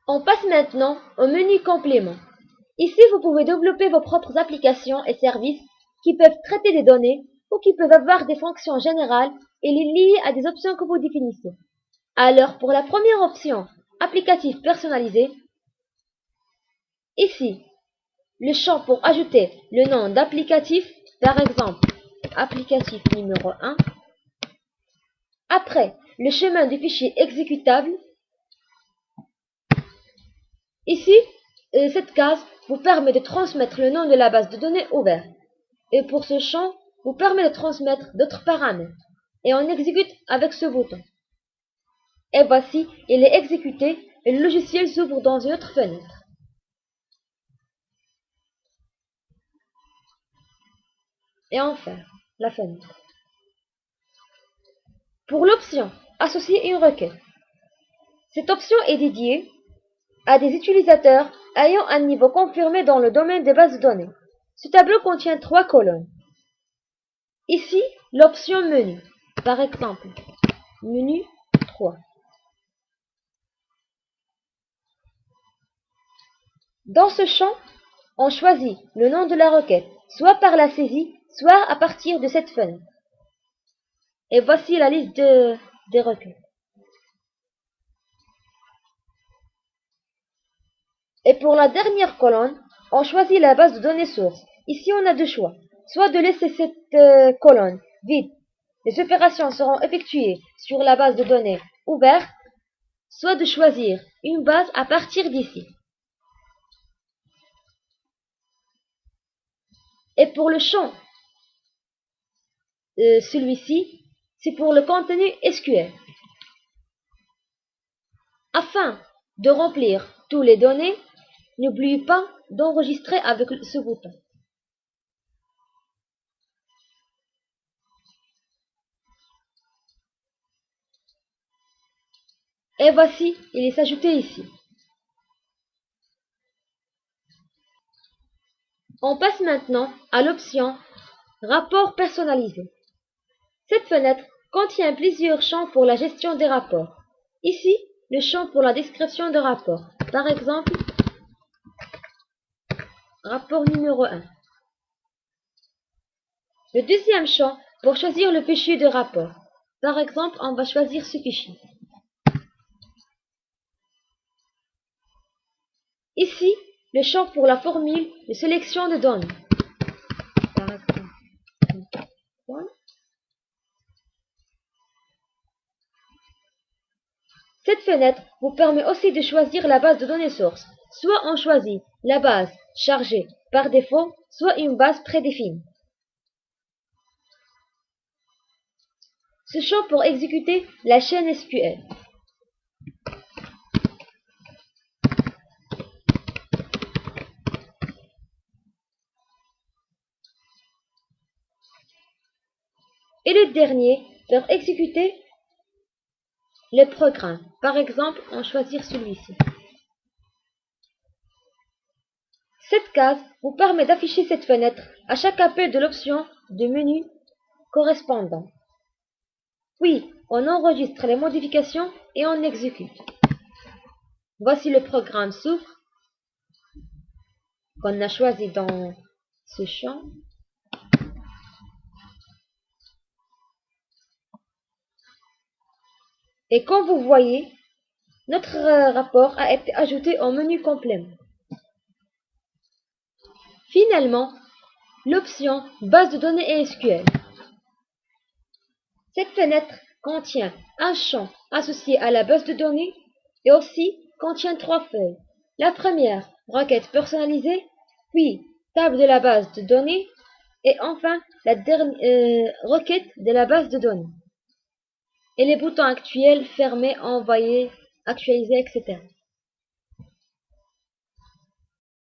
On passe maintenant au menu complément. Ici, vous pouvez développer vos propres applications et services qui peuvent traiter des données ou qui peuvent avoir des fonctions générales et les lier à des options que vous définissez. Alors, pour la première option, applicatif personnalisé, ici, le champ pour ajouter le nom d'applicatif, par exemple, applicatif numéro 1. Après, le chemin du fichier exécutable. Ici, cette case vous permet de transmettre le nom de la base de données ouverte. Et pour ce champ, vous permet de transmettre d'autres paramètres. Et on exécute avec ce bouton. Et voici, il est exécuté et le logiciel s'ouvre dans une autre fenêtre. Et enfin, la fenêtre. Pour l'option Associer une requête, cette option est dédiée à des utilisateurs ayant un niveau confirmé dans le domaine des bases de données. Ce tableau contient 3 colonnes. Ici, l'option Menu, par exemple, Menu 3. Dans ce champ, on choisit le nom de la requête, soit par la saisie, soit à partir de cette fenêtre. Et voici la liste des requêtes. Et pour la dernière colonne, on choisit la base de données source. Ici, on a deux choix. Soit de laisser cette colonne vide, les opérations seront effectuées sur la base de données ouverte, soit de choisir une base à partir d'ici. Et pour le champ, celui-ci, c'est pour le contenu SQL. Afin de remplir toutes les données, n'oubliez pas d'enregistrer avec ce bouton. Et voici, il est ajouté ici. On passe maintenant à l'option Rapport personnalisé. Cette fenêtre contient plusieurs champs pour la gestion des rapports. Ici, le champ pour la description de rapport. Par exemple, rapport numéro 1. Le deuxième champ pour choisir le fichier de rapport. Par exemple, on va choisir ce fichier. Ici, le champ pour la formule de sélection de données. Par exemple, cette fenêtre vous permet aussi de choisir la base de données source. Soit on choisit la base chargée par défaut, soit une base prédéfinie. Ce champ pour exécuter la chaîne SQL. Et le dernier pour exécuter le programme. Par exemple, on choisit celui-ci. Cette case vous permet d'afficher cette fenêtre à chaque appel de l'option de menu correspondant. Puis, on enregistre les modifications et on exécute. Voici le programme s'ouvre qu'on a choisi dans ce champ. Et comme vous voyez, notre rapport a été ajouté au menu complément. Finalement, l'option Base de données et SQL. Cette fenêtre contient un champ associé à la base de données et aussi contient 3 feuilles. La première, requête personnalisée, puis table de la base de données et enfin la dernière requête de la base de données. Et les boutons actuels, fermer, envoyer, actualiser, etc.